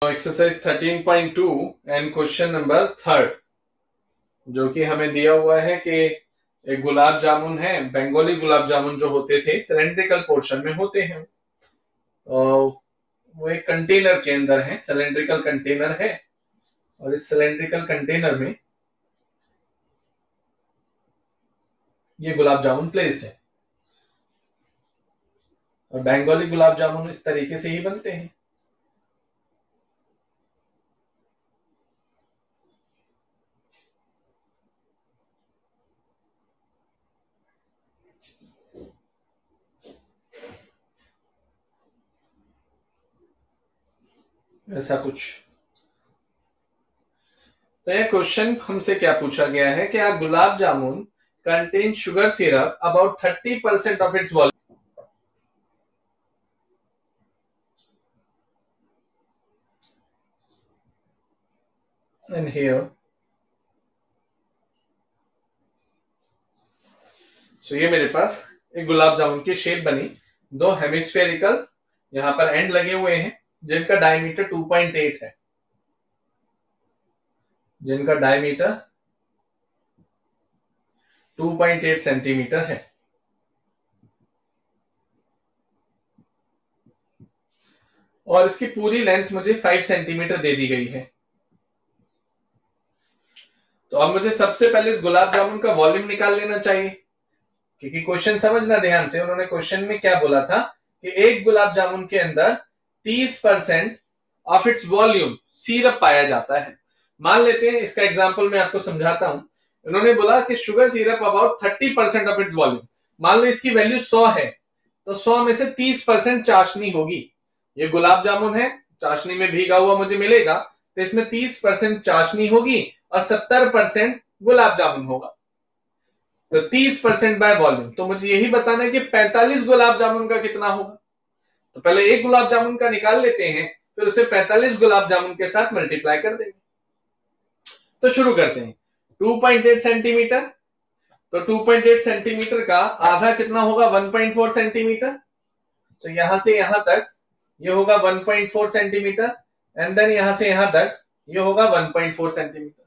Exercise 13.2 and question number 3 जो कि हमें दिया हुआ है कि एक गुलाब जामुन है, बंगाली गुलाब जामुन जो होते थे सिलेंड्रिकल पोर्शन में होते हैं। वो एक कंटेनर के अंदर है, सिलेंड्रिकल कंटेनर है और इस सिलेंड्रिकल कंटेनर में ये गुलाब जामुन प्लेस्ड है और बंगाली गुलाब जामुन इस तरीके से ही बनते हैं। ऐसा कुछ। तो यह क्वेश्चन हमसे क्या पूछा गया है कि a gulab jamun contain sugar syrup about 30% of its volume and here so ये मेरे पास एक गुलाब जामुन की शेप बनी, दो हेमिस्फेरिकल यहां पर एंड लगे हुए हैं जिनका डायमीटर 2.8 है, जिनका डायमीटर 2.8 सेंटीमीटर है और इसकी पूरी लेंथ मुझे 5 सेंटीमीटर दे दी गई है। तो अब मुझे सबसे पहले इस गुलाब जामुन का वॉल्यूम निकाल लेना चाहिए, क्योंकि क्वेश्चन समझना ध्यान से। उन्होंने क्वेश्चन में क्या बोला था कि एक गुलाब जामुन के अंदर 30% ऑफ इट्स वॉल्यूम सिरप पाया जाता है। मान लेते हैं, इसका एग्जांपल मैं आपको समझाता हूं। उन्होंने बोला कि sugar syrup about 30% of its volume. मान लो इसकी वैल्यू 100 है, तो 100 में से 30% चाशनी होगी। ये गुलाब जामुन है, चाशनी में भीगा हुआ मुझे मिलेगा, तो इसमें 30% चाशनी होगी और 70% गुलाब जामुन होगा। तो 30% बाय वॉल्यूम, तो मुझे यही बताना है कि 45 गुलाब जामुन का कितना होगा। तो पहले एक गुलाब जामुन का निकाल लेते हैं, फिर उसे 45 गुलाब जामुन के साथ मल्टीप्लाई कर देंगे। तो शुरू करते हैं। 2.8 सेंटीमीटर, तो 2.8 सेंटीमीटर का आधा कितना होगा? 1.4 सेंटीमीटर। तो यहां से यहां तक ये होगा 1.4 सेंटीमीटर एंड देन यहां से यहां तक ये होगा 1.4 सेंटीमीटर।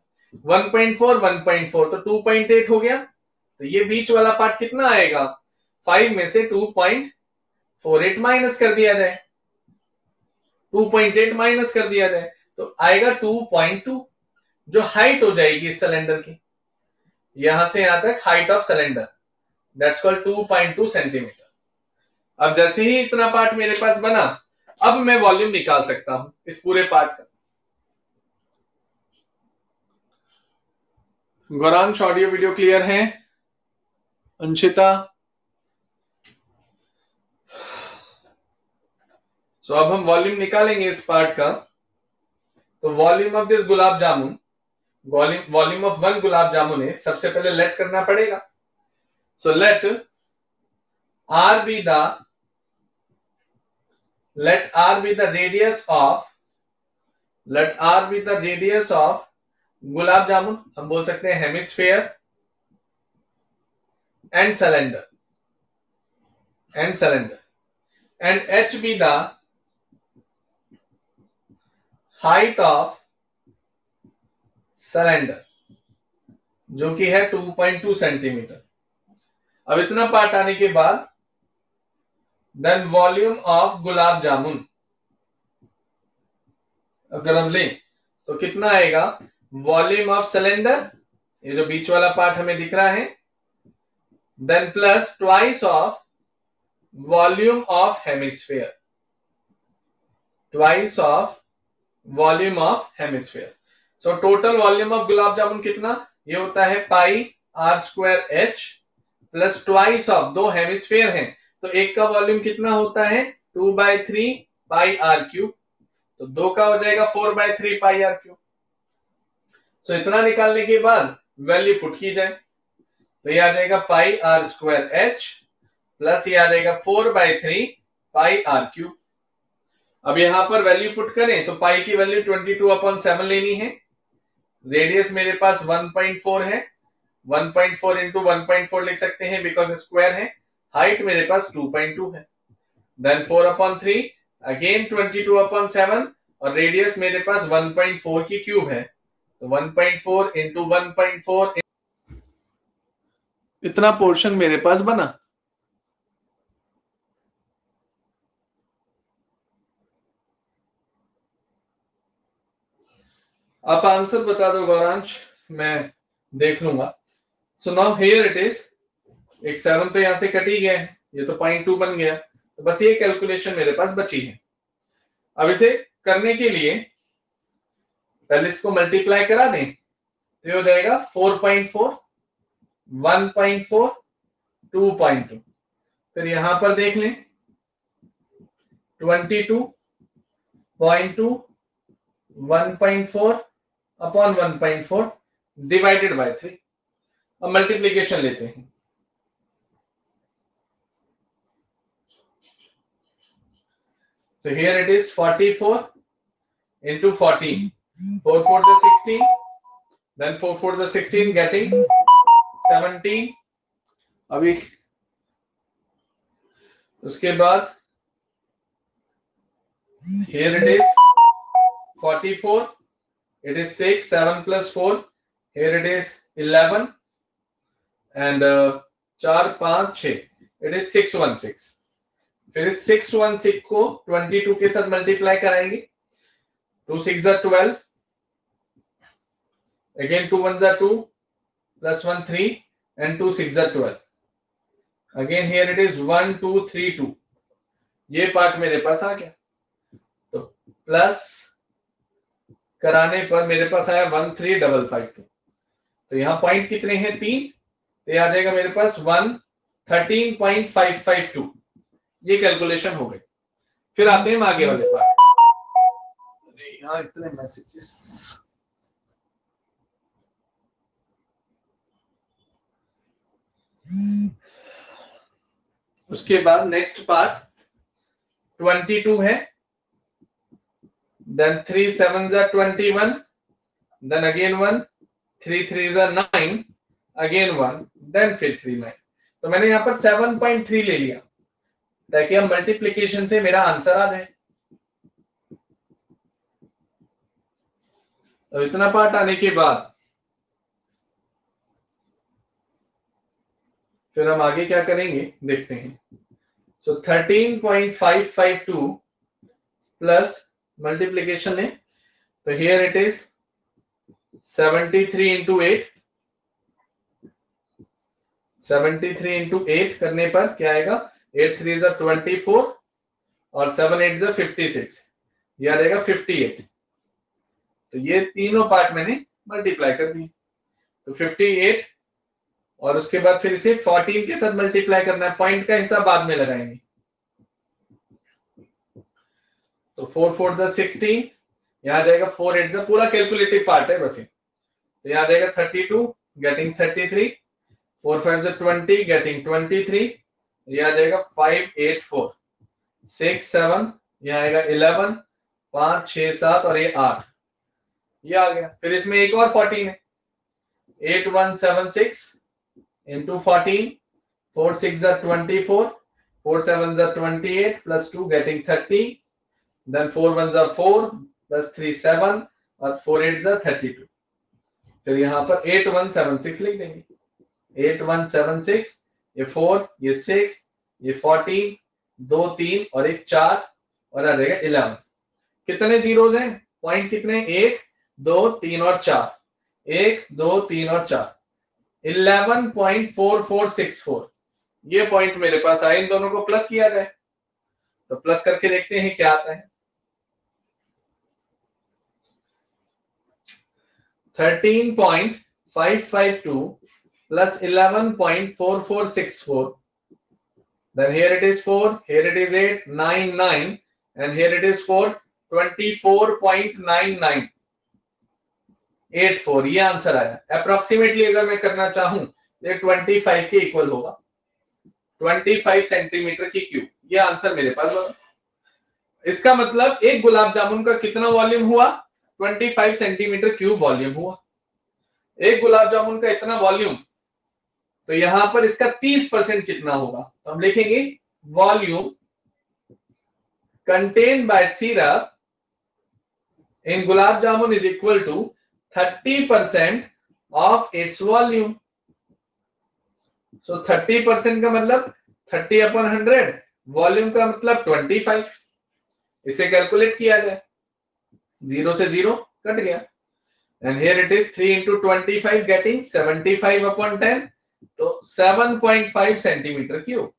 1.4 1.4 तो 2.8 हो गया। तो ये बीच वाला पार्ट कितना आएगा? 5 में से 2.48 माइनस कर दिया जाए, 2.8 माइनस कर दिया जाए तो आएगा 2.2, जो हाइट हो जाएगी इस सिलेंडर की, यहां से यहां तक height of cylinder, that's called 2.2 centimetre. अब जैसे ही इतना पार्ट मेरे पास बना, अब मैं वॉल्यूम निकाल सकता हूं इस पूरे पार्ट का। गौरांश, ऑडियो वीडियो क्लियर है? अंशिता? सो अब हम वॉल्यूम निकालेंगे इस पार्ट का। तो volume of this gulab jamun, volume of one gulab jamun है, सबसे पहले लेट करना पड़ेगा। So let R be the radius of gulab jamun, हम बोल सकते हैं hemisphere and cylinder and H be the height of cylinder, जो कि है 2.2 सेंटीमीटर। अब इतना पार्ट आने के बाद देन वॉल्यूम ऑफ गुलाब जामुन अगर हम लें तो कितना आएगा? वॉल्यूम ऑफ सिलेंडर, ये जो बीच वाला पार्ट हमें दिख रहा है, then plus twice of volume of hemisphere, twice of volume of hemisphere. So total volume of gulab jamun कितना? ये होता है pi R square H plus twice of, दो हेमिस्फेयर हैं तो एक का वॉल्यूम कितना होता है? 2/3 पाई आर क्यूब, तो दो का हो जाएगा 4/3 पाई आर क्यूब। सो इतना निकालने के बाद वैल्यू पुट की जाए तो ये आ जाएगा पाई आर स्क्वायर एच प्लस ये आ जाएगा 4/3 पाई आर क्यूब। अब यहां पर वैल्यू पुट करें तो पाई की वैल्यू 22/7 लेनी है। रेडियस मेरे पास 1.4 है, 1.4 इंटू 1.4 लिख सकते हैं बिकॉज स्क्वायर है। हाइट मेरे पास 2.2 है, देन 4/3 अगेन 22/7 और रेडियस मेरे पास 1.4 की क्यूब है, तो 1.4 इंटू 1.4, इतना पोर्शन मेरे पास बना। आप आंसर बता दो गौरांश, मैं देख लूंगा। So now here it is, एक 7 तो यहां से कट ही गया है, ये तो 0.2 बन गया, तो बस ये कैलकुलेशन मेरे पास बची है। अब इसे करने के लिए पहले इसको मल्टीप्लाई करा दें, तो हो जाएगा 4.4, 1.4, 2.2। फिर यहां पर देख लें 22.2, 1.4 अपॉन 1.4 डिवाइडेड बाय 3। अब मल्टीप्लीकेशन लेते हैं, so here it is 44 into 14, 4 4 is 16, then 4 4 is 16 getting 17। अभी उसके बाद here it is 44, it is 6, 7 plus 4, here it is 11 and 4 5 6, it is 616। फिर इस 616 को 22 के साथ मल्टीप्लाई कराएंगे, 2 6 are 12, again 2 1 are 2, plus 1 3 and 2 6 are 12, again here it is 1 2 3 2, ये पार्ट मेरे पास आ गया। तो प्लस कराने पर मेरे पास आया 13552, तो यहाँ पॉइंट कितने हैं 3, तो ये आ जाएगा मेरे पास 13.552, ये कैलकुलेशन हो गई। फिर आते हैं आगे वाले पार्ट। अरे यार इतने मैसेजेस, उसके बाद नेक्स्ट पार्ट 22 है, then 3 7s are 21, then again 1, 3 3s are 9, again 1, then फिर 3 9। तो मैंने यहाँ पर 7.3 ले लिया ताकि अब मल्टीप्लीकेशन से मेरा आंसर आ जाए। तो इतना पार्ट आने के बाद फिर हम आगे क्या करेंगे देखते हैं। सो 13.552 प्लस मल्टीप्लीकेशन है, तो here it is 73 into 8, 73 into 8 करने पर क्या आएगा, 8 3 is 24 और 7 8 is 56, ये आ जाएगा 58। तो ये तीनों पार्ट मैंने मल्टीप्लाई कर दिए, तो 58 और उसके बाद फिर इसे 14 के साथ मल्टीप्लाई करना है, पॉइंट का हिसाब बाद में लगाएंगे। तो 4 4 is 16, यहाँ जाएगा 4 8 is, पूरा कैलकुलेटिव पार्ट है बस ये, तो यहाँ जाएगा 32 गेटिंग 33, 4 5 is 20 गेटिंग 23, ये आ जाएगा 5 8 4, 6 7, यहाँ आएगा 11, 5 6 7 और ये 8, ये आ गया। फिर इसमें एक और 14 है, 8176 into 14, 4 6 are 24, 4 7 are 28 plus 2 getting 30, then 4 1s are 4 plus 3 7 और 4 8s are 32। फिर यहाँ पर 8176 लिख देंगे, 8176, ये 4 ये 6 ये 14, 2 3 और एक 4 और आ जाएगा 11। कितने जीरोज हैं, पॉइंट कितने, 1 2 3 और 4, 1 2 3 और 4, 11.4464, ये पॉइंट मेरे पास आए। इन दोनों को प्लस किया जाए, तो प्लस करके देखते हैं क्या आता है। 13.552 plus 11.4464, then here it is 4, here it is 8 9 9 and here it is 4, 24.9984, ये आंसर आया। अप्रोक्सीमेटली अगर मैं करना चाहूं तो 25 के इक्वल होगा, 25 सेंटीमीटर की क्यूब, ये आंसर मेरे पास होगा। इसका मतलब एक गुलाब जामुन का कितना वॉल्यूम हुआ, 25 सेंटीमीटर क्यूब वॉल्यूम हुआ। एक गुलाब जामुन का इतना वॉल्यूम, तो यहां पर इसका 30% कितना होगा, तो हम लिखेंगे volume contain by syrup in gulab jamun is equal to 30% of its volume. So 30% का मतलब 30/100, वॉल्यूम का मतलब 25। इसे कैलकुलेट किया जाए, 0 से 0 कट गया, and here it is 3 into 25 getting 75/10, तो 7.5 सेंटीमीटर क्यूब।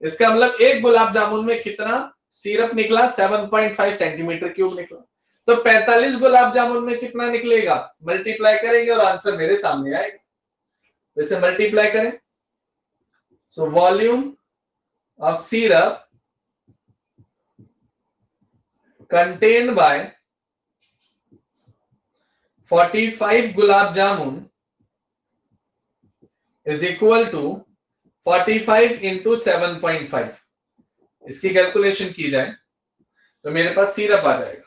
इसका मतलब एक गुलाब जामुन में कितना सिरप निकला, 7.5 सेंटीमीटर क्यूब निकला। तो 45 गुलाब जामुन में कितना निकलेगा, मल्टीप्लाई करेंगे और आंसर मेरे सामने आएगा। तो इसे मल्टीप्लाई करें, so volume of syrup contained by 45 gulab jamun is equal to 45 into 7.5। इसकी कैलकुलेशन की जाए तो मेरे पास सिरप आ जाएगा।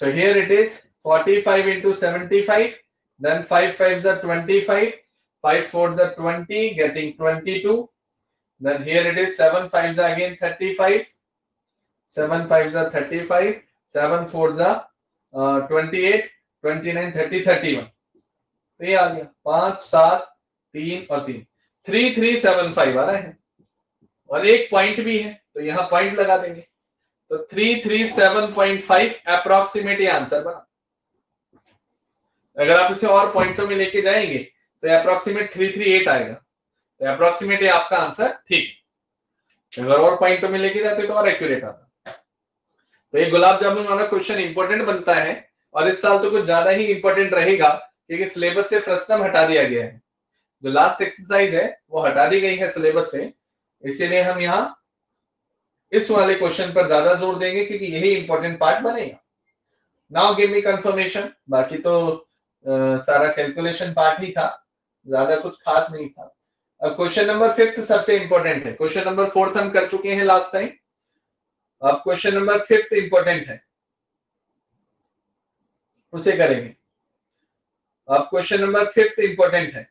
So here it is 45 into 75, then 5 5s are 25, 5 4s are 20, getting 22. Then here it is 7 5s are again 35, 7 5s are 35, 7 4s are 28, 29, 30, 31। तो ये आ गया 5 7 3 और 3, 3375 आ रहा है, और एक पॉइंट भी है तो यहाँ पॉइंट लगा देंगे, तो 337.5 अप्रोक्सीमेट ये आंसर बना। अगर आप इसे और पॉइंटों में लेके जाएंगे तो अप्रोक्सीमेट 338 आएगा, तो अप्रोक्सीमेट ये आपका आंसर ठीक। अगर और पॉइंटों में लेके जाते तो और एक्यूरेट आता। तो ये गुलाब जामुन वाला क्वेश्चन इंपॉर्टेंट बनता है, और इस साल तो कुछ ज्यादा ही इंपॉर्टेंट रहेगा क्योंकि सिलेबस से फ्रस्टम हटा दिया गया है। जो लास्ट एक्सरसाइज है वो हटा दी गई है सिलेबस से, इसीलिए हम यहाँ इस वाले क्वेश्चन पर ज्यादा जोर देंगे क्योंकि यही इंपॉर्टेंट पार्ट बनेगा। नाउ गिव मी कंफर्मेशन, बाकी तो सारा कैलकुलेशन पार्ट ही था, ज्यादा कुछ खास नहीं था। अब क्वेश्चन नंबर 5 सबसे इंपॉर्टेंट है। क्वेश्चन नंबर 4 हम कर चुके हैं लास्ट टाइम, अब क्वेश्चन नंबर 5 इंपॉर्टेंट है, उसे करेंगे। अब क्वेश्चन नंबर 5 इंपॉर्टेंट है,